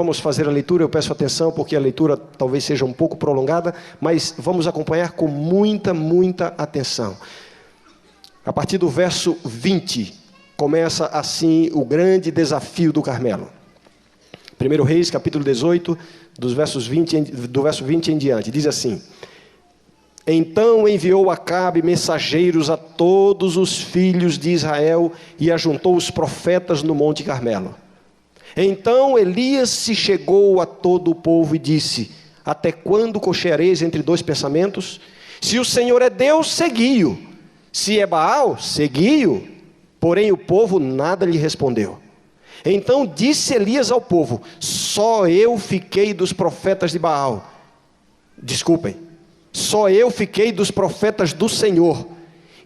Vamos fazer a leitura, eu peço atenção porque a leitura talvez seja um pouco prolongada, mas vamos acompanhar com muita atenção. A partir do verso 20, começa assim o grande desafio do Carmelo. 1 Reis, capítulo 18, do verso 20 em diante, diz assim: Então enviou Acabe mensageiros a todos os filhos de Israel e ajuntou os profetas no Monte Carmelo. Então Elias se chegou a todo o povo e disse: Até quando cocheareis entre dois pensamentos? Se o Senhor é Deus, segui-o. Se é Baal, segui-o. Porém o povo nada lhe respondeu. Então disse Elias ao povo: Só eu fiquei dos profetas de Baal. Só eu fiquei dos profetas do Senhor.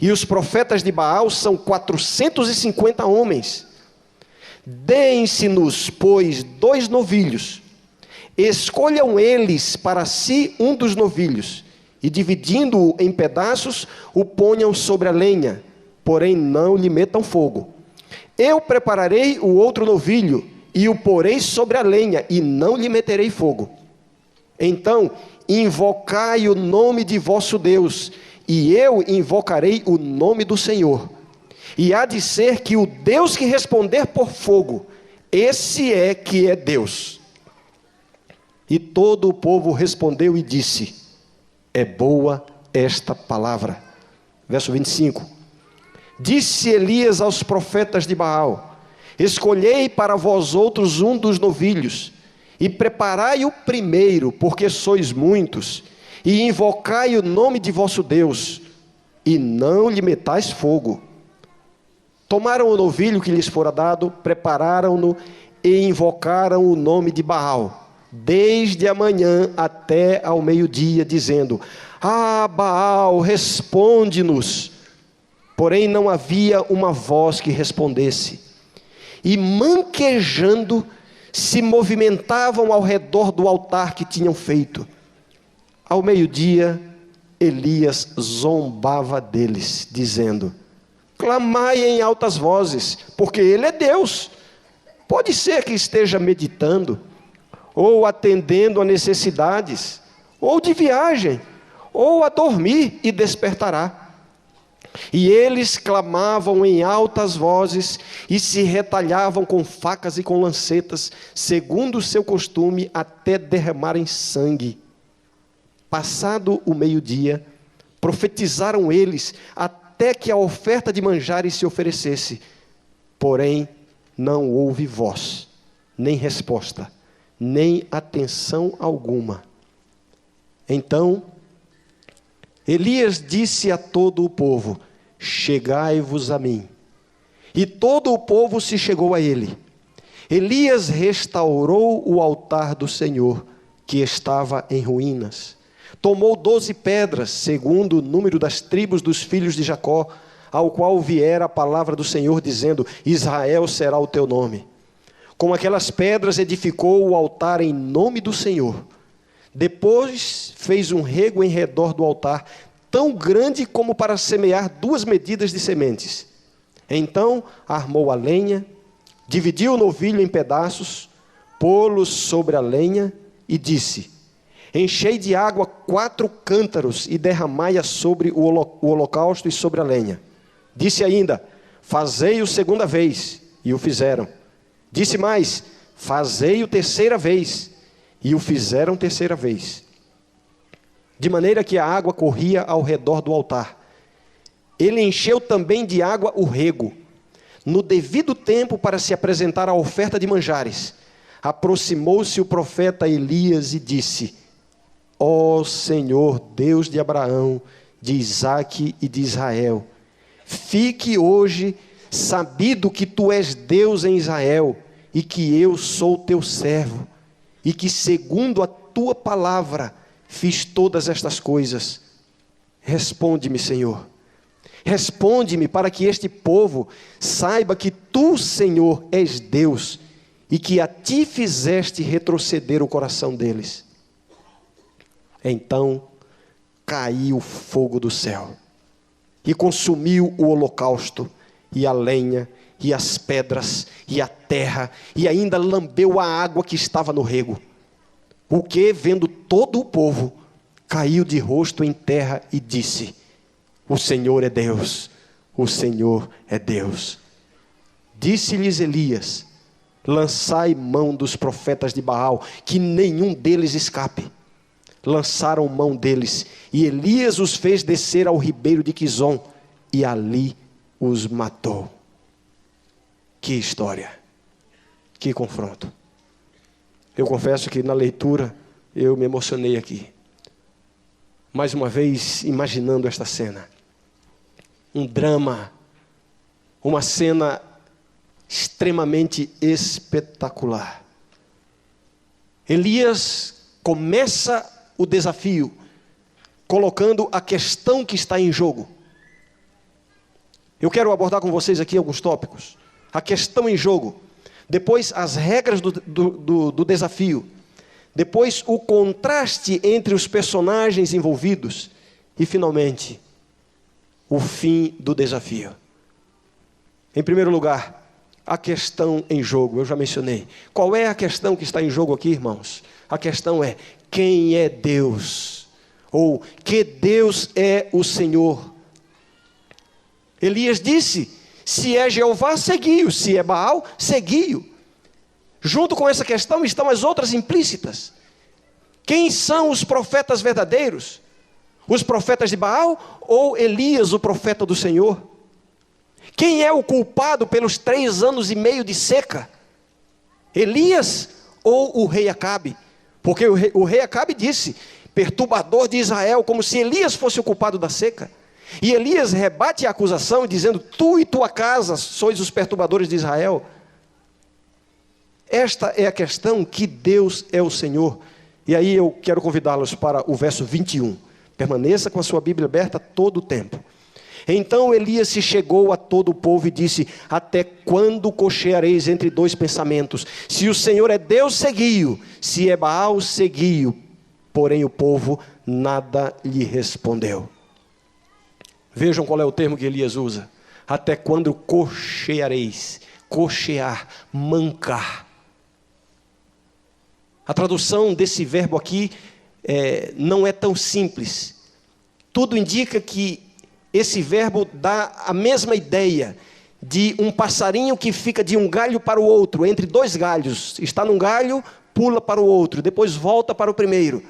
E os profetas de Baal são 450 homens. Deem-se-nos, pois, 2 novilhos. Escolham eles para si um dos novilhos, e dividindo-o em pedaços, o ponham sobre a lenha, porém não lhe metam fogo. Eu prepararei o outro novilho, e o porei sobre a lenha, e não lhe meterei fogo. Então invocai o nome de vosso Deus, e eu invocarei o nome do Senhor. E há de ser que o Deus que responder por fogo, esse é que é Deus. E todo o povo respondeu e disse: É boa esta palavra. Verso 25. Disse Elias aos profetas de Baal: Escolhei para vós outros um dos novilhos, e preparai o primeiro, porque sois muitos, e invocai o nome de vosso Deus, e não lhe metais fogo. Tomaram o novilho que lhes fora dado, prepararam-no e invocaram o nome de Baal, desde a manhã até ao meio-dia, dizendo: Ah, Baal, responde-nos. Porém não havia uma voz que respondesse. E manquejando, se movimentavam ao redor do altar que tinham feito. Ao meio-dia, Elias zombava deles, dizendo: Clamai em altas vozes, porque ele é Deus. Pode ser que esteja meditando, ou atendendo a necessidades, ou de viagem, ou a dormir e despertará. E eles clamavam em altas vozes e se retalhavam com facas e com lancetas, segundo o seu costume, até derramarem sangue. Passado o meio-dia, profetizaram eles até que a oferta de manjares se oferecesse. Porém, não houve voz, nem resposta, nem atenção alguma. Então Elias disse a todo o povo: Chegai-vos a mim. E todo o povo se chegou a ele. Elias restaurou o altar do Senhor, que estava em ruínas. Tomou 12 pedras, segundo o número das tribos dos filhos de Jacó, ao qual viera a palavra do Senhor, dizendo: Israel será o teu nome. Com aquelas pedras edificou o altar em nome do Senhor. Depois fez um rego em redor do altar, tão grande como para semear 2 medidas de sementes. Então armou a lenha, dividiu o novilho em pedaços, pô-los sobre a lenha e disse: Enchei de água 4 cântaros e derramai-a sobre o holocausto e sobre a lenha. Disse ainda: Fazei-o segunda vez, e o fizeram. Disse mais: Fazei-o terceira vez, e o fizeram terceira vez. De maneira que a água corria ao redor do altar. Ele encheu também de água o rego. No devido tempo, para se apresentar a oferta de manjares, aproximou-se o profeta Elias e disse: Ó Senhor, Deus de Abraão, de Isaque e de Israel, fique hoje sabido que tu és Deus em Israel, e que eu sou teu servo, e que segundo a tua palavra fiz todas estas coisas. Responde-me, Senhor. Responde-me, para que este povo saiba que tu, Senhor, és Deus, e que a ti fizeste retroceder o coração deles. Então caiu fogo do céu, e consumiu o holocausto, e a lenha, e as pedras, e a terra, e ainda lambeu a água que estava no rego. O que, vendo todo o povo, caiu de rosto em terra e disse: o Senhor é Deus, o Senhor é Deus. Disse-lhes Elias: lançai mão dos profetas de Baal, que nenhum deles escape. Lançaram mão deles, e Elias os fez descer ao ribeiro de Quizom, e ali os matou. Que história, que confronto. Eu confesso que na leitura eu me emocionei aqui. Mais uma vez imaginando esta cena. Um drama, uma cena extremamente espetacular. Elias começa o desafio colocando a questão que está em jogo. Eu quero abordar com vocês aqui alguns tópicos. A questão em jogo. Depois as regras do desafio. Depois o contraste entre os personagens envolvidos. E finalmente, o fim do desafio. Em primeiro lugar, a questão em jogo. Eu já mencionei. Qual é a questão que está em jogo aqui, irmãos? A questão é: quem é Deus? Ou que Deus é o Senhor? Elias disse: se é Jeová, segui-o. Se é Baal, segui-o. Junto com essa questão estão as outras implícitas. Quem são os profetas verdadeiros? Os profetas de Baal ou Elias, o profeta do Senhor? Quem é o culpado pelos 3 anos e meio de seca? Elias ou o rei Acabe? Porque o rei Acabe disse: perturbador de Israel, como se Elias fosse o culpado da seca. E Elias rebate a acusação dizendo: tu e tua casa sois os perturbadores de Israel. Esta é a questão, que Deus é o Senhor. E aí eu quero convidá-los para o verso 21. Permaneça com a sua Bíblia aberta todo o tempo. Então Elias se chegou a todo o povo e disse: até quando cocheareis entre 2 pensamentos? Se o Senhor é Deus, segui-o. Se é Baal, segui-o. Porém o povo nada lhe respondeu. Vejam qual é o termo que Elias usa. Até quando cocheareis? Cochear, mancar. A tradução desse verbo aqui não é tão simples. Tudo indica que esse verbo dá a mesma ideia de um passarinho que fica de um galho para o outro, entre 2 galhos. Está num galho, pula para o outro, depois volta para o primeiro.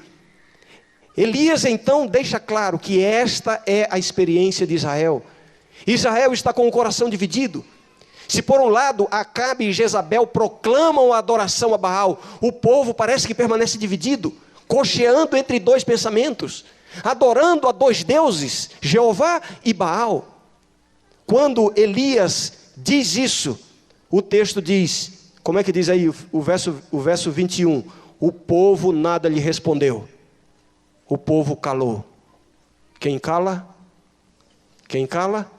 Elias então deixa claro que esta é a experiência de Israel. Israel está com o coração dividido. Se por um lado Acabe e Jezabel proclamam a adoração a Baal, o povo parece que permanece dividido, cocheando entre 2 pensamentos, adorando a 2 deuses, Jeová e Baal. Quando Elias diz isso, o texto diz, como é que diz aí o verso 21? O povo nada lhe respondeu. O povo calou. Quem cala? Quem cala?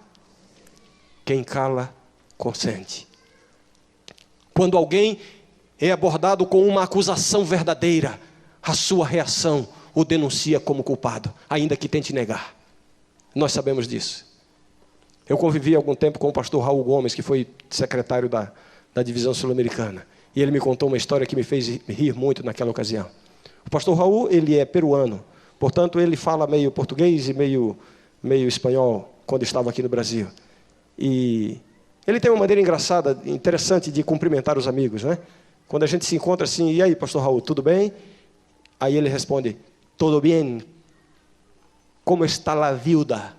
Quem cala, consente. Quando alguém é abordado com uma acusação verdadeira, a sua reação o denuncia como culpado, ainda que tente negar. Nós sabemos disso. Eu convivi há algum tempo com o pastor Raul Gomes, que foi secretário da divisão sul-americana. E ele me contou uma história que me fez rir muito naquela ocasião. O pastor Raul, ele é peruano. Portanto, ele fala meio português e meio espanhol, quando estava aqui no Brasil. E ele tem uma maneira engraçada, interessante de cumprimentar os amigos, né? Quando a gente se encontra assim: e aí, pastor Raul, tudo bem? Aí ele responde: todo bem. Como está la viuda?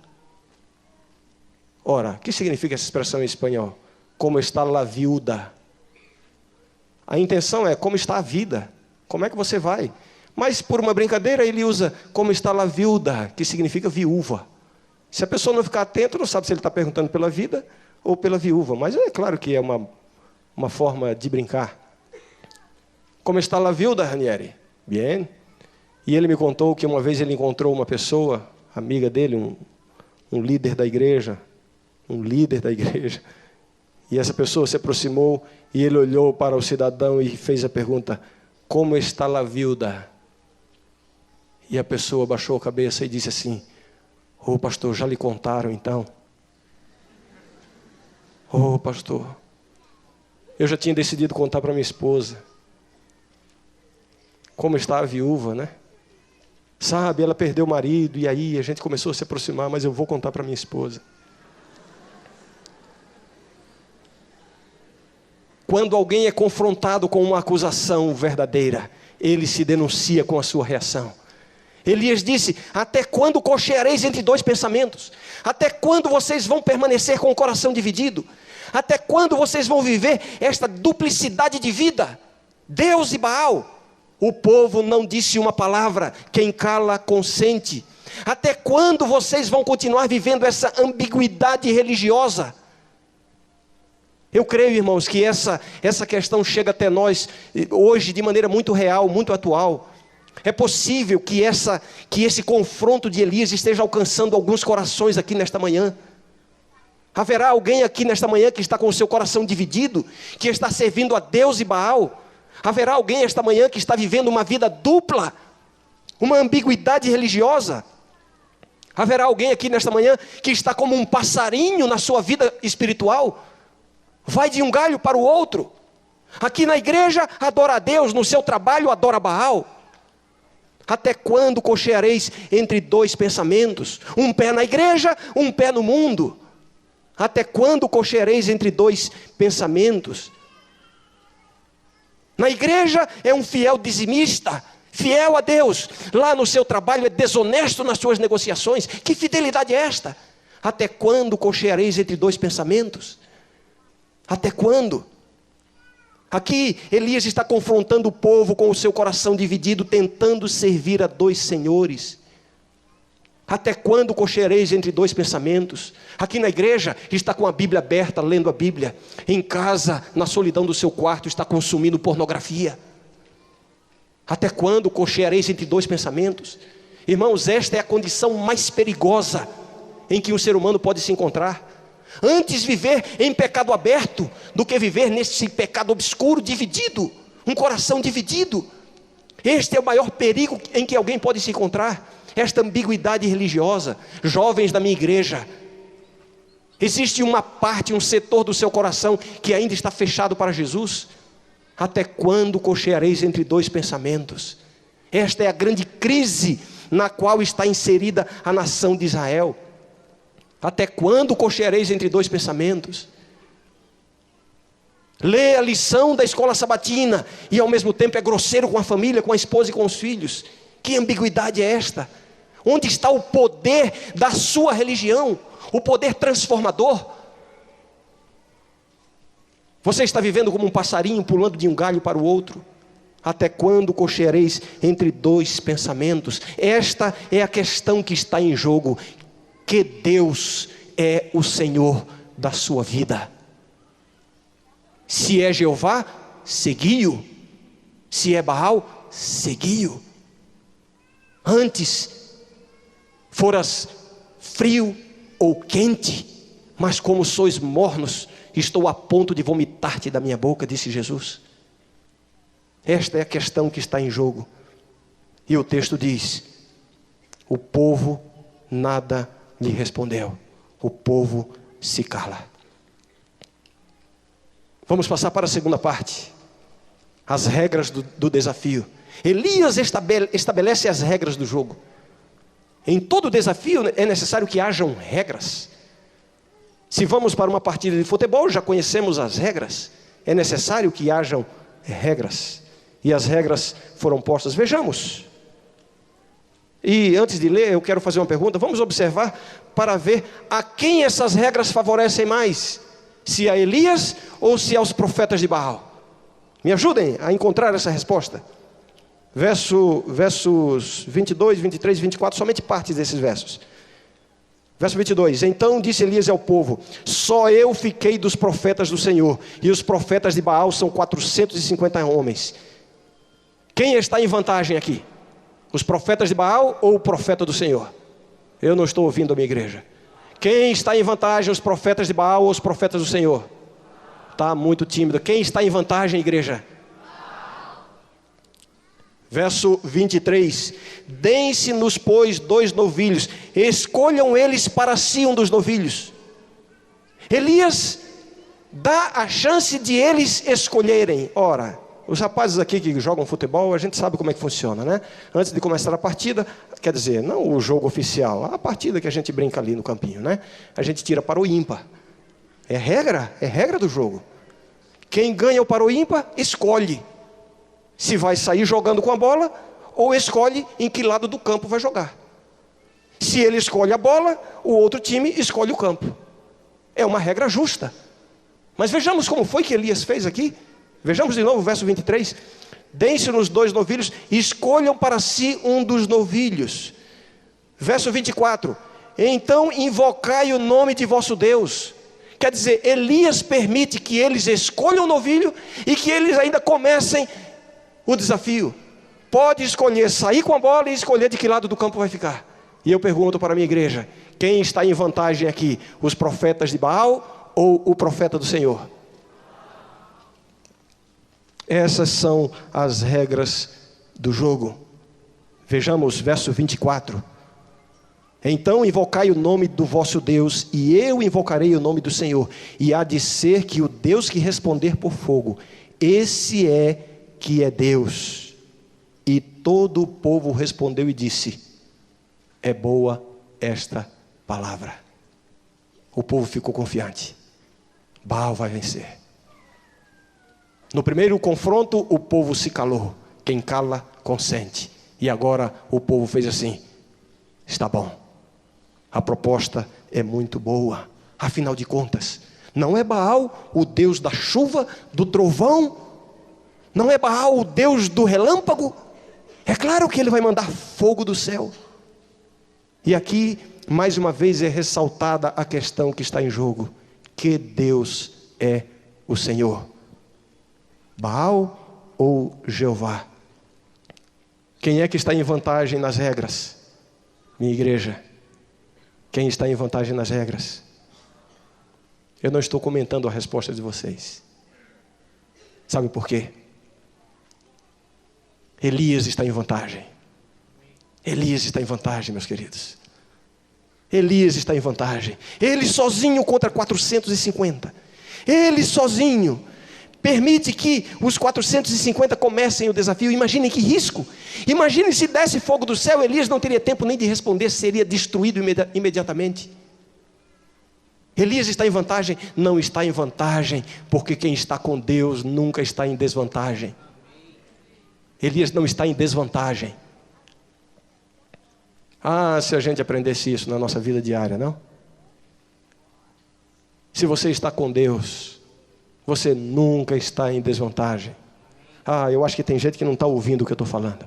Ora, o que significa essa expressão em espanhol? Como está la viuda? A intenção é: como está a vida? Como é que você vai? Mas por uma brincadeira ele usa como está la viuda, que significa viúva. Se a pessoa não ficar atenta, não sabe se ele está perguntando pela vida ou pela viúva. Mas é claro que é uma forma de brincar. Como está la viuda, Ranieri? Bien. E ele me contou que uma vez ele encontrou uma pessoa, amiga dele, um líder da igreja. E essa pessoa se aproximou e ele olhou para o cidadão e fez a pergunta: como está la viuda? E a pessoa baixou a cabeça e disse assim: pastor, já lhe contaram então? Pastor, Eu já tinha decidido contar para minha esposa como está a viúva, né? Sabe, ela perdeu o marido, e aí a gente começou a se aproximar, mas eu vou contar para minha esposa. Quando alguém é confrontado com uma acusação verdadeira, ele se denuncia com a sua reação. Elias disse: até quando cocheareis entre dois pensamentos? Até quando vocês vão permanecer com o coração dividido? Até quando vocês vão viver esta duplicidade de vida? Deus e Baal. O povo não disse uma palavra, quem cala consente. Até quando vocês vão continuar vivendo essa ambiguidade religiosa? Eu creio, irmãos, que essa questão chega até nós hoje de maneira muito real, muito atual. É possível que esse confronto de Elias esteja alcançando alguns corações aqui nesta manhã. Haverá alguém aqui nesta manhã que está com o seu coração dividido, que está servindo a Deus e Baal. Haverá alguém esta manhã que está vivendo uma vida dupla, uma ambiguidade religiosa. Haverá alguém aqui nesta manhã que está como um passarinho na sua vida espiritual, vai de um galho para o outro. Aqui na igreja adora a Deus, no seu trabalho adora Baal. Até quando cocheareis entre dois pensamentos? Um pé na igreja, um pé no mundo. Até quando cocheareis entre dois pensamentos? Na igreja é um fiel dizimista, fiel a Deus. Lá no seu trabalho é desonesto nas suas negociações. Que fidelidade é esta? Até quando cocheareis entre dois pensamentos? Até quando? Aqui Elias está confrontando o povo com o seu coração dividido, tentando servir a dois senhores. Até quando cocheareis entre dois pensamentos? Aqui na igreja está com a Bíblia aberta, lendo a Bíblia. Em casa, na solidão do seu quarto, está consumindo pornografia. Até quando cocheareis entre dois pensamentos? Irmãos, esta é a condição mais perigosa em que um ser humano pode se encontrar. Antes viver em pecado aberto do que viver nesse pecado obscuro, dividido, um coração dividido. Este é o maior perigo em que alguém pode se encontrar, esta ambiguidade religiosa. Jovens da minha igreja, existe uma parte, um setor do seu coração que ainda está fechado para Jesus. Até quando cocheareis entre dois pensamentos? Esta é a grande crise na qual está inserida a nação de Israel. Até quando cocheareis entre dois pensamentos? Lê a lição da escola sabatina e ao mesmo tempo é grosseiro com a família, com a esposa e com os filhos. Que ambiguidade é esta? Onde está o poder da sua religião? O poder transformador? Você está vivendo como um passarinho pulando de um galho para o outro? Até quando cocheareis entre dois pensamentos? Esta é a questão que está em jogo. Que Deus é o Senhor da sua vida. Se é Jeová, segui-o. Se é Baal, segui-o. Antes foras frio ou quente, mas como sois mornos, estou a ponto de vomitar-te da minha boca, disse Jesus. Esta é a questão que está em jogo. E o texto diz: o povo nada lhe respondeu. O povo se cala. Vamos passar para a segunda parte. As regras do desafio. Elias estabelece as regras do jogo. Em todo desafio é necessário que hajam regras. Se vamos para uma partida de futebol, já conhecemos as regras. É necessário que hajam regras. E as regras foram postas. Vejamos. E antes de ler, eu quero fazer uma pergunta. Vamos observar para ver a quem essas regras favorecem mais. Se a Elias ou se aos profetas de Baal. Me ajudem a encontrar essa resposta. Versos 22, 23 e 24, somente partes desses versos. Verso 22. Então disse Elias ao povo: só eu fiquei dos profetas do Senhor, e os profetas de Baal são 450 homens. Quem está em vantagem aqui? Os profetas de Baal ou o profeta do Senhor? Eu não estou ouvindo a minha igreja. Quem está em vantagem, os profetas de Baal ou os profetas do Senhor? Está muito tímido. Quem está em vantagem, igreja? Verso 23. Deem-se-nos, pois, 2 novilhos. Escolham eles para si um dos novilhos. Elias dá a chance de eles escolherem. Ora, os rapazes aqui que jogam futebol, a gente sabe como é que funciona, né? Antes de começar a partida, quer dizer, não o jogo oficial, a partida que a gente brinca ali no campinho, né? A gente tira para o ímpar. É regra do jogo. Quem ganha o para o ímpar, escolhe se vai sair jogando com a bola ou escolhe em que lado do campo vai jogar. Se ele escolhe a bola, o outro time escolhe o campo. É uma regra justa. Mas vejamos como foi que Elias fez aqui. Vejamos de novo o verso 23. Deem-se-nos 2 novilhos, escolham para si um dos novilhos. Verso 24. Então invocai o nome de vosso Deus. Quer dizer, Elias permite que eles escolham o novilho e que eles ainda comecem o desafio. Pode escolher sair com a bola e escolher de que lado do campo vai ficar. E eu pergunto para a minha igreja, quem está em vantagem aqui? Os profetas de Baal ou o profeta do Senhor? Essas são as regras do jogo. Vejamos verso 24. Então invocai o nome do vosso Deus, e eu invocarei o nome do Senhor. E há de ser que o Deus que responder por fogo, esse é que é Deus. E todo o povo respondeu e disse: é boa esta palavra. O povo ficou confiante. Baal vai vencer. No primeiro confronto, o povo se calou. Quem cala, consente. E agora o povo fez assim: está bom. A proposta é muito boa. Afinal de contas, não é Baal o Deus da chuva, do trovão? Não é Baal o Deus do relâmpago? É claro que ele vai mandar fogo do céu. E aqui, mais uma vez, é ressaltada a questão que está em jogo: que Deus é o Senhor? Baal ou Jeová? Quem é que está em vantagem nas regras? Minha igreja. Quem está em vantagem nas regras? Eu não estou comentando a resposta de vocês. Sabe por quê? Elias está em vantagem. Elias está em vantagem, meus queridos. Elias está em vantagem. Ele sozinho contra 450. Ele sozinho permite que os 450 comecem o desafio. Imaginem que risco. Imaginem se desse fogo do céu, Elias não teria tempo nem de responder, seria destruído imediatamente. Elias está em vantagem? Não está em vantagem, porque quem está com Deus nunca está em desvantagem. Elias não está em desvantagem. Ah, se a gente aprendesse isso na nossa vida diária, não? Se você está com Deus, você nunca está em desvantagem. Ah, eu acho que tem gente que não está ouvindo o que eu estou falando.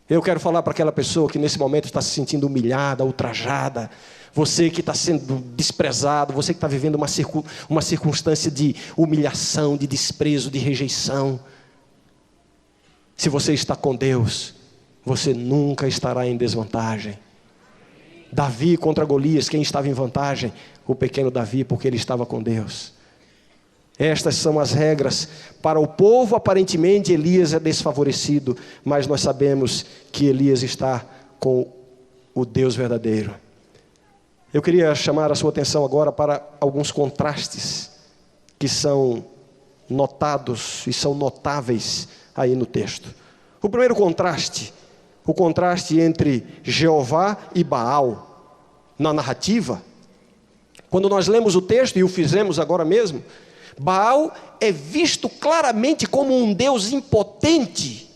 Eu quero falar para aquela pessoa que nesse momento está se sentindo humilhada, ultrajada. Você que está sendo desprezado, você que está vivendo uma circunstância de humilhação, de desprezo, de rejeição. Se você está com Deus, você nunca estará em desvantagem. Davi contra Golias, quem estava em vantagem? O pequeno Davi, porque ele estava com Deus. Estas são as regras. Para o povo, aparentemente, Elias é desfavorecido, mas nós sabemos que Elias está com o Deus verdadeiro. Eu queria chamar a sua atenção agora para alguns contrastes que são notados e são notáveis aí no texto. O primeiro contraste, o contraste entre Jeová e Baal na narrativa. Quando nós lemos o texto, e o fizemos agora mesmo, Baal é visto claramente como um Deus impotente.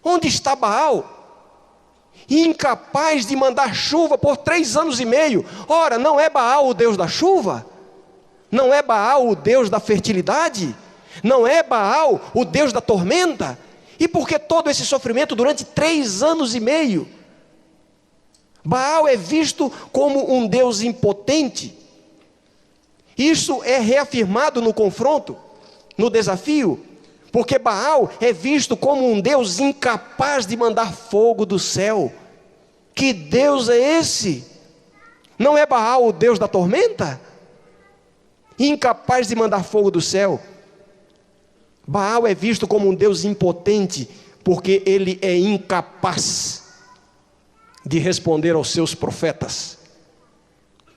Onde está Baal? Incapaz de mandar chuva por 3 anos e meio. Ora, não é Baal o Deus da chuva? Não é Baal o Deus da fertilidade? Não é Baal o Deus da tormenta? E por que todo esse sofrimento durante 3 anos e meio? Baal é visto como um Deus impotente. Isso é reafirmado no confronto, no desafio, porque Baal é visto como um Deus incapaz de mandar fogo do céu. Que Deus é esse? Não é Baal o Deus da tormenta? Incapaz de mandar fogo do céu. Baal é visto como um Deus impotente, porque ele é incapaz de responder aos seus profetas.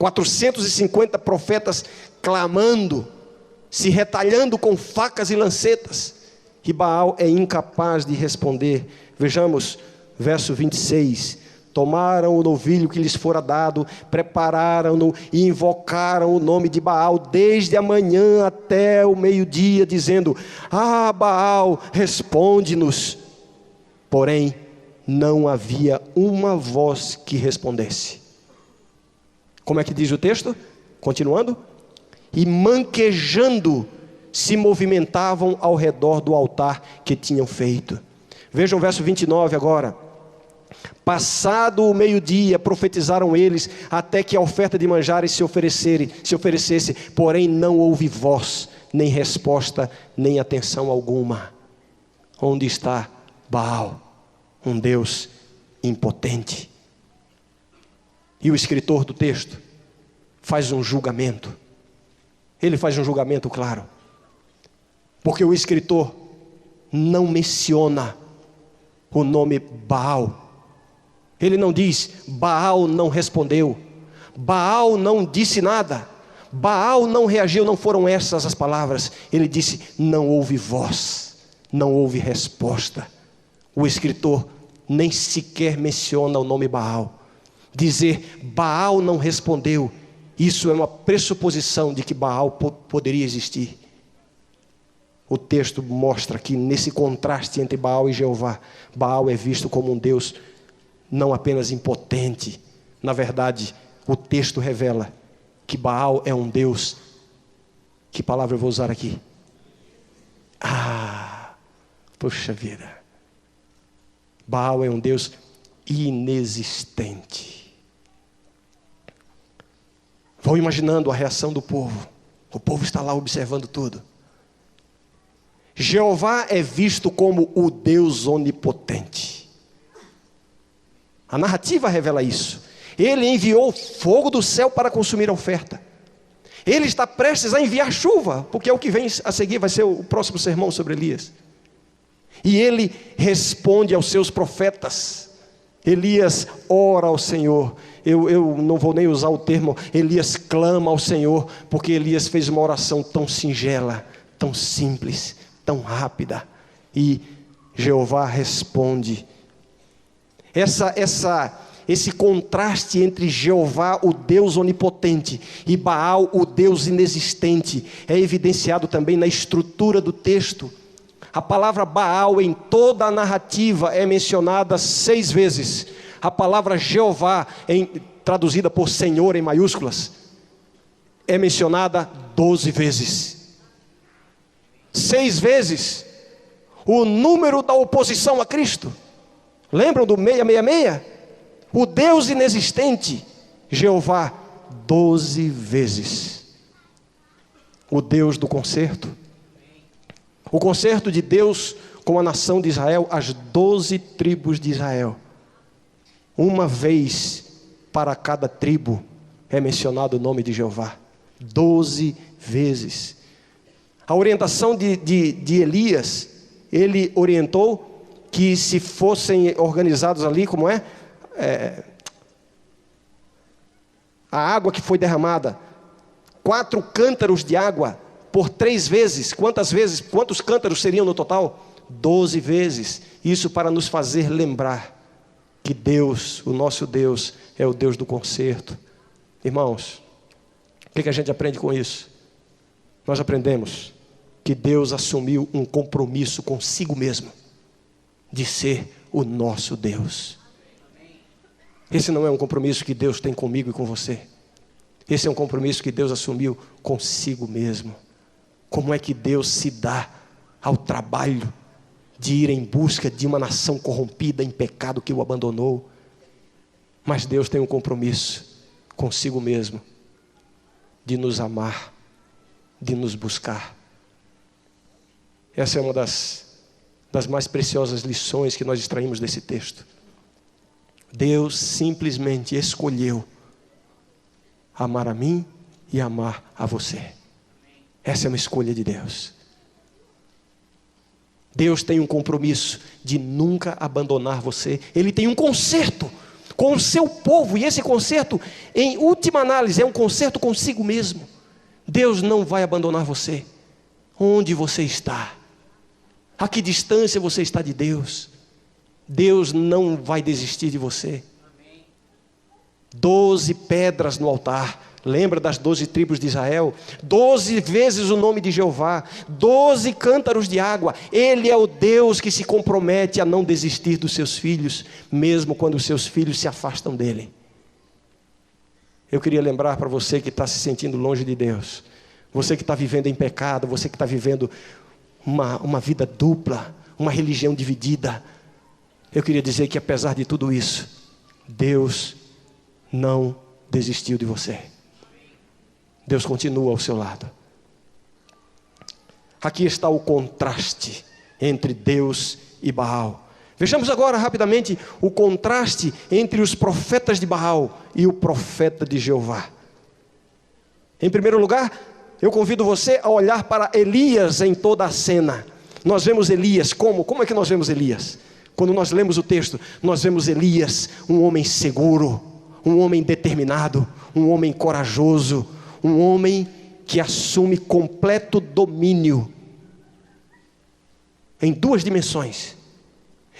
450 profetas clamando, se retalhando com facas e lancetas, e Baal é incapaz de responder. Vejamos, verso 26. Tomaram o novilho que lhes fora dado, prepararam-no e invocaram o nome de Baal desde a manhã até o meio-dia, dizendo: Ah, Baal, responde-nos. Porém, não havia uma voz que respondesse. Como é que diz o texto? Continuando. E manquejando se movimentavam ao redor do altar que tinham feito. Vejam o verso 29 agora. Passado o meio-dia, profetizaram eles, até que a oferta de manjares se oferecesse, porém não houve voz, nem resposta, nem atenção alguma. Onde está Baal, um Deus impotente? E o escritor do texto faz um julgamento. Ele faz um julgamento claro, porque o escritor não menciona o nome Baal. Ele não diz: Baal não respondeu, Baal não disse nada, Baal não reagiu. Não foram essas as palavras. Ele disse: não houve voz, não houve resposta. O escritor nem sequer menciona o nome Baal. Dizer Baal não respondeu, isso é uma pressuposição de que Baal poderia existir. O texto mostra que nesse contraste entre Baal e Jeová, Baal é visto como um Deus não apenas impotente. Na verdade, o texto revela que Baal é um Deus, que palavra eu vou usar aqui? Puxa vida. Baal é um Deus inexistente. Vou imaginando a reação do povo. O povo está lá observando tudo. Jeová é visto como o Deus onipotente. A narrativa revela isso. Ele enviou fogo do céu para consumir a oferta. Ele está prestes a enviar chuva, porque é o que vem a seguir, vai ser o próximo sermão sobre Elias. E ele responde aos seus profetas. Elias ora ao Senhor. Eu não vou nem usar o termo Elias clama ao Senhor, porque Elias fez uma oração tão singela, tão simples, tão rápida. E Jeová responde. Esse contraste entre Jeová, o Deus onipotente, e Baal, o Deus inexistente, é evidenciado também na estrutura do texto. A palavra Baal em toda a narrativa é mencionada 6 vezes. A palavra Jeová, traduzida por Senhor em maiúsculas, é mencionada 12 vezes. 6 vezes o número da oposição a Cristo. Lembram do 666? O Deus inexistente, Jeová, 12 vezes. O Deus do concerto. O concerto de Deus com a nação de Israel, as 12 tribos de Israel. Uma vez para cada tribo é mencionado o nome de Jeová. 12 vezes. A orientação de Elias, ele orientou que se fossem organizados ali, como a água que foi derramada, 4 cântaros de água por 3 vezes. Quantas vezes? Quantos cântaros seriam no total? 12 vezes. Isso para nos fazer lembrar que Deus, o nosso Deus, é o Deus do concerto. Irmãos, o que a gente aprende com isso? Nós aprendemos que Deus assumiu um compromisso consigo mesmo, de ser o nosso Deus. Esse não é um compromisso que Deus tem comigo e com você. Esse é um compromisso que Deus assumiu consigo mesmo. Como é que Deus se dá ao trabalho de ir em busca de uma nação corrompida em pecado que o abandonou? Mas Deus tem um compromisso consigo mesmo, de nos amar, de nos buscar. Essa é uma das mais preciosas lições que nós extraímos desse texto. Deus simplesmente escolheu amar a mim e amar a você. Essa é uma escolha de Deus. Deus tem um compromisso de nunca abandonar você. Ele tem um concerto com o seu povo. E esse conserto, em última análise, é um conserto consigo mesmo. Deus não vai abandonar você. Onde você está? A que distância você está de Deus? Deus não vai desistir de você. 12 pedras no altar. Lembra das 12 tribos de Israel? 12 vezes o nome de Jeová, 12 cântaros de água. Ele é o Deus que se compromete a não desistir dos seus filhos, mesmo quando os seus filhos se afastam dele. Eu queria lembrar para você que está se sentindo longe de Deus, você que está vivendo em pecado, você que está vivendo uma vida dupla, uma religião dividida. Eu queria dizer que apesar de tudo isso, Deus não desistiu de você. Deus continua ao seu lado. Aqui está o contraste entre Deus e Baal. Vejamos agora rapidamente o contraste entre os profetas de Baal e o profeta de Jeová. Em primeiro lugar, eu convido você a olhar para Elias em toda a cena. Nós vemos Elias como? Como é que nós vemos Elias? Quando nós lemos o texto, nós vemos Elias, um homem seguro, um homem determinado, um homem corajoso, um homem que assume completo domínio em duas dimensões.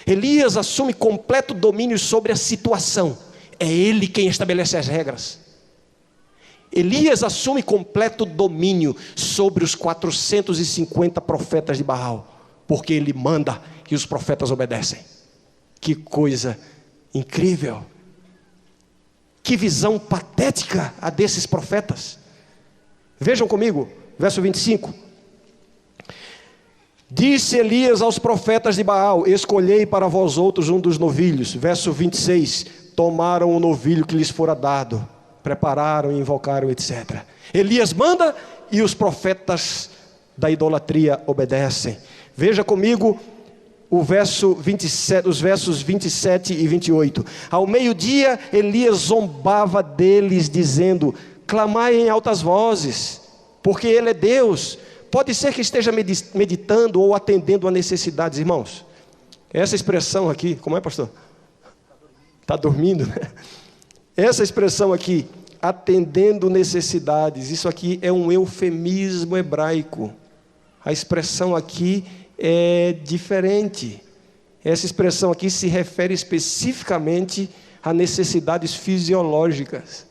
Elias assume completo domínio sobre a situação. É ele quem estabelece as regras. Elias assume completo domínio sobre os 450 profetas de Baal, porque ele manda e os profetas obedecem. Que coisa incrível! Que visão patética a desses profetas. Vejam comigo, verso 25. Disse Elias aos profetas de Baal: escolhei para vós outros um dos novilhos. Verso 26. Tomaram o novilho que lhes fora dado, prepararam e invocaram, etc. Elias manda e os profetas da idolatria obedecem. Veja comigo o verso 27, os versos 27 e 28. Ao meio-dia, Elias zombava deles, dizendo: clamai em altas vozes, porque Ele é Deus. Pode ser que esteja meditando ou atendendo a necessidades. Irmãos, essa expressão aqui, como é, pastor? Está dormindo, né? Essa expressão aqui, atendendo necessidades, isso aqui é um eufemismo hebraico. A expressão aqui é diferente. Essa expressão aqui se refere especificamente a necessidades fisiológicas.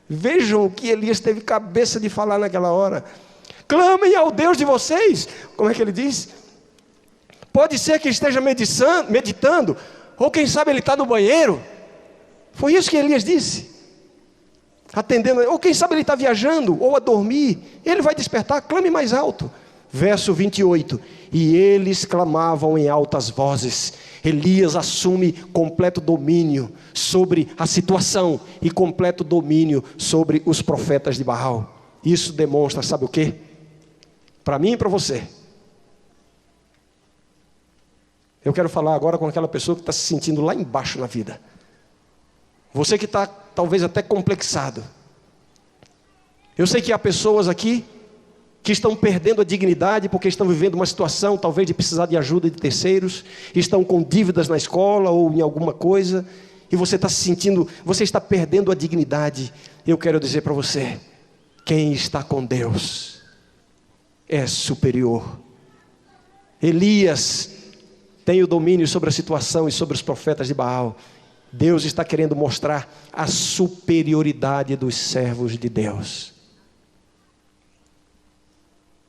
Vejam o que Elias teve cabeça de falar naquela hora. Clamem ao Deus de vocês. Como é que ele diz? Pode ser que esteja meditando, ou quem sabe ele está no banheiro. Foi isso que Elias disse. Atendendo, ou quem sabe ele está viajando, ou a dormir. Ele vai despertar, clame mais alto. Verso 28. E eles clamavam em altas vozes. Elias assume completo domínio sobre a situação e completo domínio sobre os profetas de Baal. Isso demonstra, sabe o quê? Para mim e para você. Eu quero falar agora com aquela pessoa que está se sentindo lá embaixo na vida. Você que está talvez até complexado. Eu sei que há pessoas aqui que estão perdendo a dignidade porque estão vivendo uma situação talvez de precisar de ajuda de terceiros, estão com dívidas na escola ou em alguma coisa, e você está se sentindo, você está perdendo a dignidade. Eu quero dizer para você, quem está com Deus é superior. Elias tem o domínio sobre a situação e sobre os profetas de Baal. Deus está querendo mostrar a superioridade dos servos de Deus.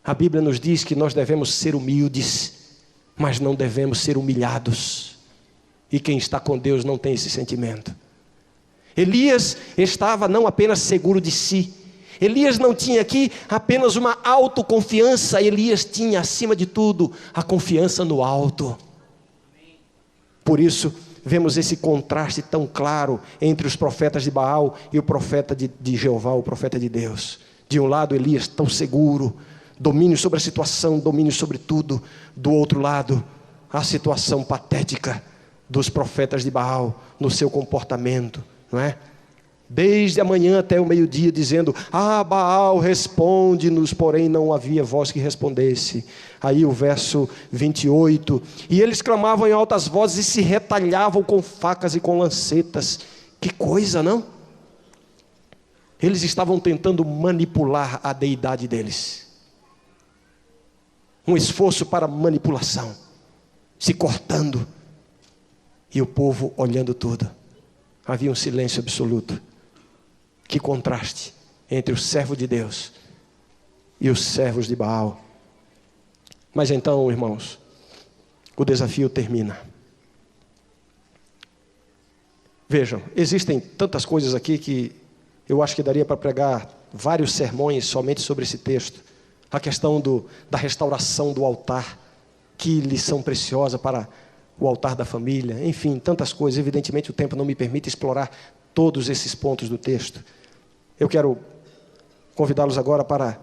A Bíblia nos diz que nós devemos ser humildes, mas não devemos ser humilhados. E quem está com Deus não tem esse sentimento. Elias estava não apenas seguro de si. Elias não tinha aqui apenas uma autoconfiança. Elias tinha, acima de tudo, a confiança no alto. Por isso, vemos esse contraste tão claro entre os profetas de Baal e o profeta de Jeová, o profeta de Deus. De um lado, Elias tão seguro, domínio sobre a situação, domínio sobre tudo. Do outro lado, a situação patética dos profetas de Baal no seu comportamento, não é? Desde a manhã até o meio-dia, dizendo: ah, Baal, responde-nos, porém não havia voz que respondesse. Aí o verso 28, e eles clamavam em altas vozes e se retalhavam com facas e com lancetas. Que coisa, não? Eles estavam tentando manipular a deidade deles. Um esforço para manipulação, se cortando, e o povo olhando tudo. Havia um silêncio absoluto. Que contraste entre o servo de Deus e os servos de Baal. Mas então, irmãos, o desafio termina. Vejam, existem tantas coisas aqui que eu acho que daria para pregar vários sermões somente sobre esse texto. A questão da restauração do altar, que lição preciosa para o altar da família. Enfim, tantas coisas. Evidentemente o tempo não me permite explorar todos esses pontos do texto. Eu quero convidá-los agora para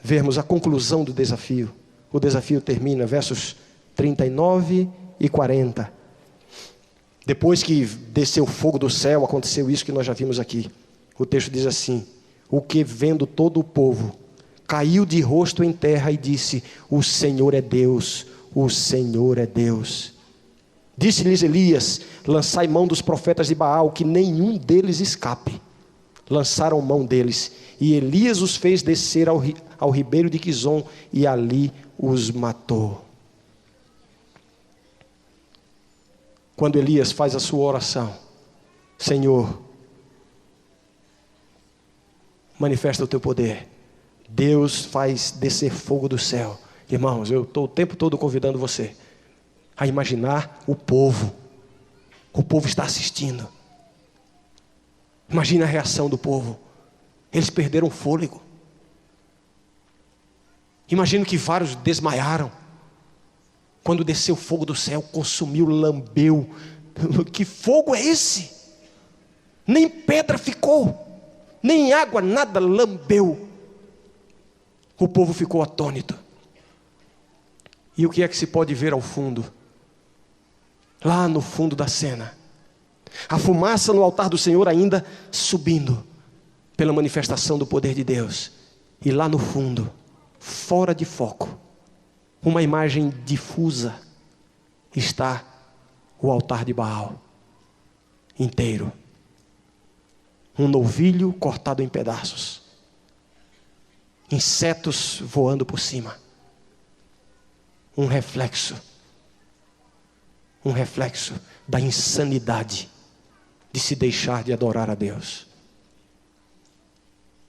vermos a conclusão do desafio. O desafio termina, versos 39 e 40. Depois que desceu fogo do céu, aconteceu isso que nós já vimos aqui. O texto diz assim: o que vendo todo o povo, caiu de rosto em terra e disse: o Senhor é Deus, o Senhor é Deus. Disse-lhes Elias: lançai mão dos profetas de Baal, que nenhum deles escape. Lançaram mão deles, e Elias os fez descer ao ribeiro de Quizon, e ali os matou. Quando Elias faz a sua oração: Senhor, manifesta o teu poder. Deus faz descer fogo do céu. Irmãos, eu estou o tempo todo convidando você a imaginar o povo. O povo está assistindo. Imagina a reação do povo. Eles perderam o fôlego. Imagino que vários desmaiaram. Quando desceu o fogo do céu, consumiu, lambeu. Que fogo é esse? Nem pedra ficou, nem água, nada, lambeu. O povo ficou atônito. E o que é que se pode ver ao fundo? Lá no fundo da cena, a fumaça no altar do Senhor ainda subindo, pela manifestação do poder de Deus. E lá no fundo, fora de foco, uma imagem difusa, está o altar de Baal inteiro. Um novilho cortado em pedaços, insetos voando por cima. Um reflexo da insanidade de se deixar de adorar a Deus.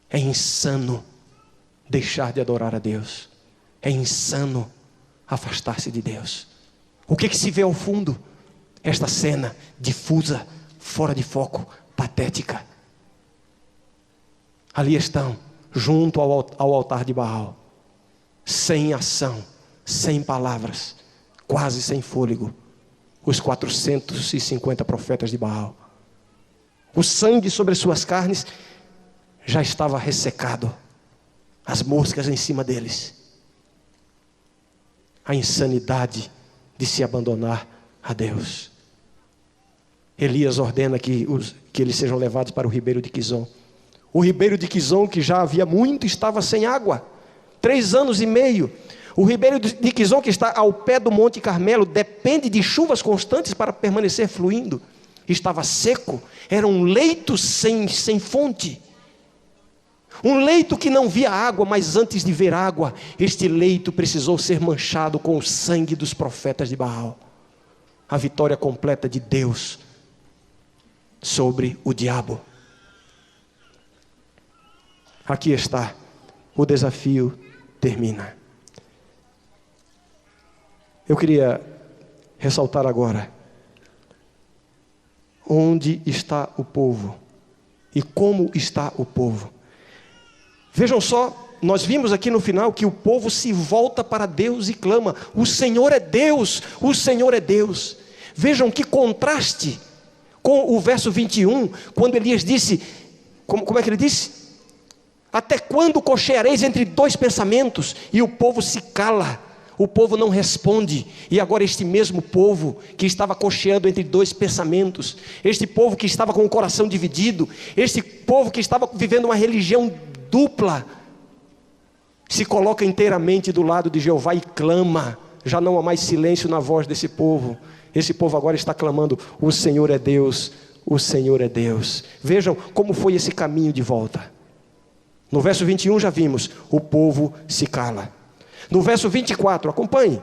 É insano deixar de adorar a Deus. É insano afastar-se de Deus. O que se vê ao fundo? Esta cena difusa, fora de foco, patética. Ali estão, junto ao altar de Baal, sem ação, sem palavras, quase sem fôlego, os 450 profetas de Baal. O sangue sobre suas carnes já estava ressecado, as moscas em cima deles. A insanidade de se abandonar a Deus. Elias ordena que eles sejam levados para o ribeiro de Quizon. O ribeiro de Quizon, que já havia muito, estava sem água. 3 anos e meio. O ribeiro de Quizon, que está ao pé do Monte Carmelo, depende de chuvas constantes para permanecer fluindo. Estava seco, era um leito sem fonte. Um leito que não via água, mas antes de ver água, este leito precisou ser manchado com o sangue dos profetas de Baal. A vitória completa de Deus sobre o diabo. Aqui está, o desafio termina. Eu queria ressaltar agora, onde está o povo e como está o povo. Vejam só, nós vimos aqui no final que o povo se volta para Deus e clama: o Senhor é Deus, o Senhor é Deus. Vejam que contraste com o verso 21, quando Elias disse, como é que ele disse? Até quando cocheareis entre 2 pensamentos? E o povo se cala, o povo não responde. E agora este mesmo povo que estava cocheando entre 2 pensamentos, este povo que estava com o coração dividido, este povo que estava vivendo uma religião dupla, se coloca inteiramente do lado de Jeová e clama. Já não há mais silêncio na voz desse povo. Esse povo agora está clamando: o Senhor é Deus, o Senhor é Deus. Vejam como foi esse caminho de volta. No verso 21 já vimos, o povo se cala. No verso 24, acompanhe.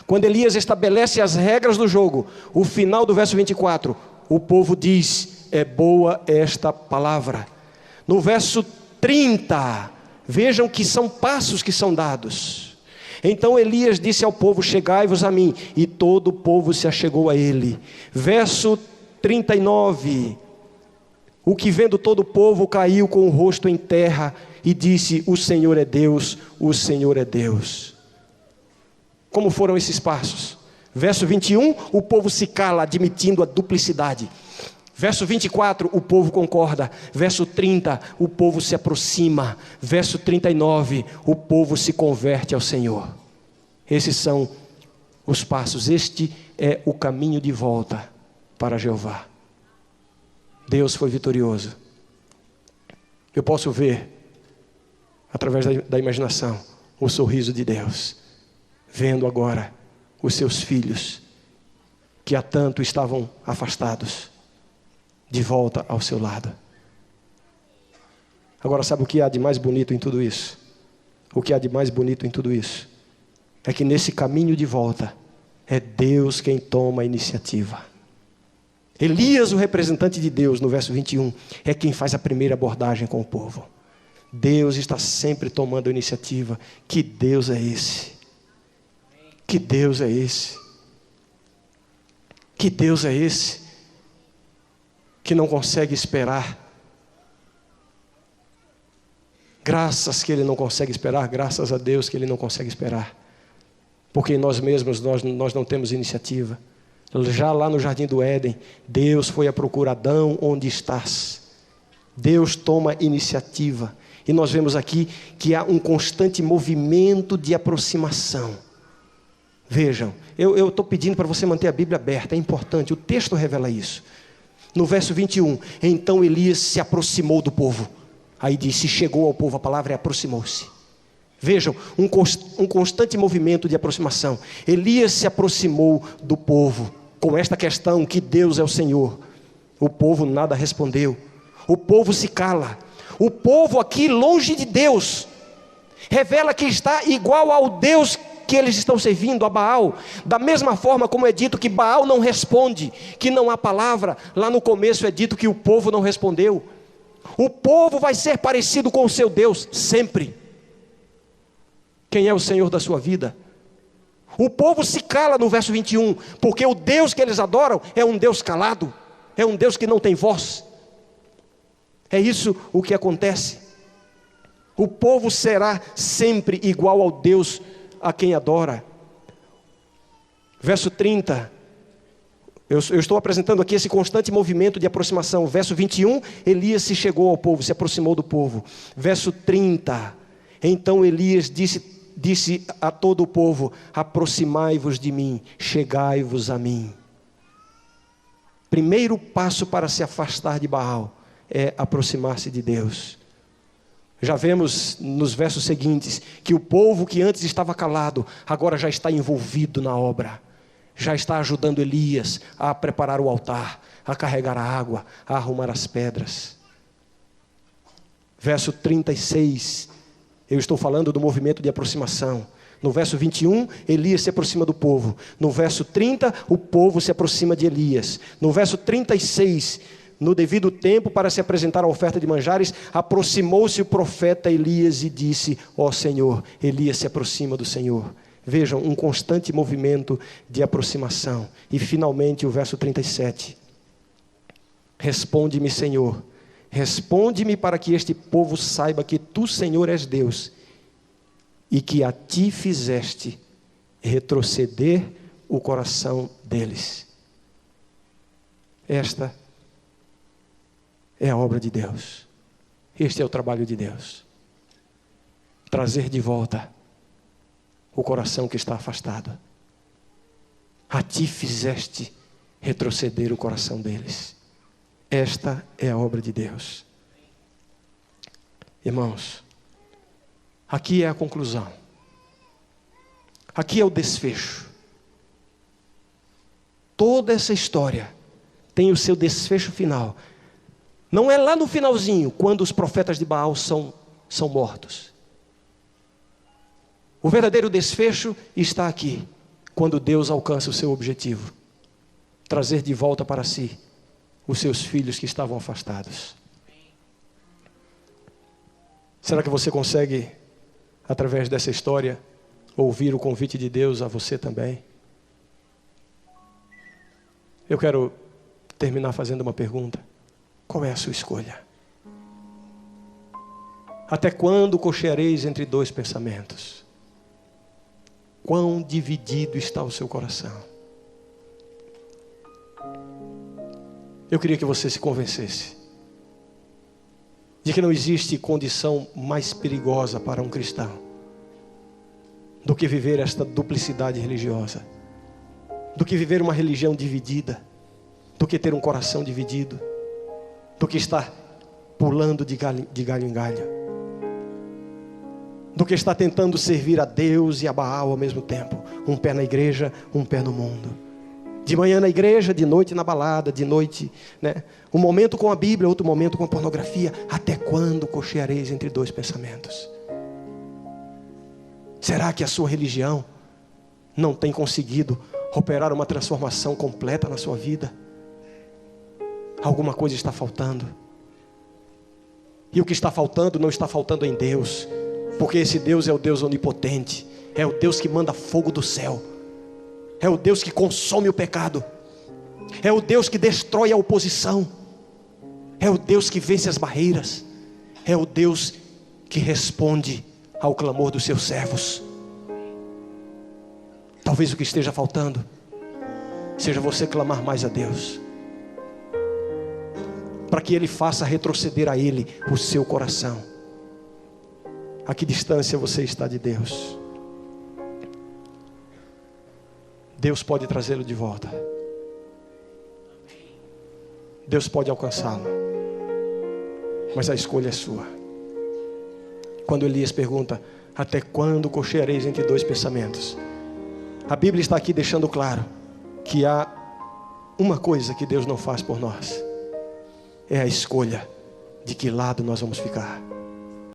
Quando Elias estabelece as regras do jogo, o final do verso 24, o povo diz, é boa esta palavra. No verso 30, vejam que são passos que são dados. Então Elias disse ao povo, chegai-vos a mim, e todo o povo se achegou a ele. Verso 39, o que vendo todo o povo caiu com o rosto em terra e disse, o Senhor é Deus, o Senhor é Deus. Como foram esses passos? Verso 21, o povo se cala, admitindo a duplicidade. Verso 24, o povo concorda. Verso 30, o povo se aproxima. Verso 39, o povo se converte ao Senhor. Esses são os passos. Este é o caminho de volta para Jeová. Deus foi vitorioso. Eu posso ver, através da imaginação, o sorriso de Deus, vendo agora os seus filhos, que há tanto estavam afastados, de volta ao seu lado. Agora, sabe o que há de mais bonito em tudo isso? O que há de mais bonito em tudo isso é que nesse caminho de volta é Deus quem toma a iniciativa. Elias, o representante de Deus, no verso 21, é quem faz a primeira abordagem com o povo. Deus está sempre tomando a iniciativa. Que Deus é esse? Que Deus é esse? Que Deus é esse? Que não consegue esperar. Graças que Ele não consegue esperar, graças a Deus que Ele não consegue esperar. Porque em nós mesmos nós não temos iniciativa. Já lá no Jardim do Éden, Deus foi à procura, Adão, onde estás? Deus toma iniciativa. E nós vemos aqui que há um constante movimento de aproximação. Vejam, eu estou pedindo para você manter a Bíblia aberta, é importante, o texto revela isso. No verso 21, então Elias se aproximou do povo. Aí diz, se chegou ao povo, a palavra é aproximou-se. Vejam, um constante movimento de aproximação. Elias se aproximou do povo, com esta questão que Deus é o Senhor. O povo nada respondeu. O povo se cala. O povo aqui longe de Deus, revela que está igual ao Deus que eles estão servindo, a Baal. Da mesma forma como é dito que Baal não responde, que não há palavra, lá no começo é dito que o povo não respondeu. O povo vai ser parecido com o seu Deus, sempre. Quem é o Senhor da sua vida? O povo se cala no verso 21, porque o Deus que eles adoram é um Deus calado, é um Deus que não tem voz. É isso o que acontece. O povo será sempre igual ao Deus a quem adora. Verso 30, eu estou apresentando aqui esse constante movimento de aproximação. Verso 21, Elias se chegou ao povo, se aproximou do povo. Verso 30, então Elias disse a todo o povo, aproximai-vos de mim, chegai-vos a mim. Primeiro passo para se afastar de Baal é aproximar-se de Deus. Já vemos nos versos seguintes que o povo que antes estava calado, agora já está envolvido na obra. Já está ajudando Elias a preparar o altar, a carregar a água, a arrumar as pedras. Verso 36, eu estou falando do movimento de aproximação. No verso 21, Elias se aproxima do povo. No verso 30, o povo se aproxima de Elias. No verso 36, no devido tempo, para se apresentar a oferta de manjares, aproximou-se o profeta Elias e disse, ó Senhor, Elias se aproxima do Senhor. Vejam, um constante movimento de aproximação. E finalmente o verso 37. Responde-me, Senhor, responde-me para que este povo saiba que tu, Senhor, és Deus, e que a ti fizeste retroceder o coração deles. Esta é a obra de Deus. Este é o trabalho de Deus. Trazer de volta o coração que está afastado. A ti fizeste retroceder o coração deles. Esta é a obra de Deus. Irmãos, aqui é a conclusão. Aqui é o desfecho. Toda essa história tem o seu desfecho final. Não é lá no finalzinho, quando os profetas de Baal são mortos. O verdadeiro desfecho está aqui, quando Deus alcança o seu objetivo: trazer de volta para si os seus filhos que estavam afastados. Será que você consegue, através dessa história, ouvir o convite de Deus a você também? Eu quero terminar fazendo uma pergunta: qual é a sua escolha? Até quando cocheareis entre dois pensamentos? Quão dividido está o seu coração? Eu queria que você se convencesse de que não existe condição mais perigosa para um cristão do que viver esta duplicidade religiosa, do que viver uma religião dividida, do que ter um coração dividido, do que estar pulando de galho em galho, do que estar tentando servir a Deus e a Baal ao mesmo tempo. Um pé na igreja, um pé no mundo. De manhã na igreja, de noite na balada, de noite, um momento com a Bíblia, outro momento com a pornografia. Até quando cocheareis entre dois pensamentos? Será que a sua religião não tem conseguido operar uma transformação completa na sua vida? Alguma coisa está faltando. E o que está faltando não está faltando em Deus, porque esse Deus é o Deus onipotente, é o Deus que manda fogo do céu, é o Deus que consome o pecado, é o Deus que destrói a oposição, é o Deus que vence as barreiras, é o Deus que responde ao clamor dos seus servos. Talvez o que esteja faltando seja você clamar mais a Deus, para que Ele faça retroceder a Ele o seu coração. A que distância você está de Deus? Deus pode trazê-lo de volta. Deus pode alcançá-lo. Mas a escolha é sua. Quando Elias pergunta: até quando cocheareis entre dois pensamentos? A Bíblia está aqui deixando claro que há uma coisa que Deus não faz por nós: é a escolha de que lado nós vamos ficar.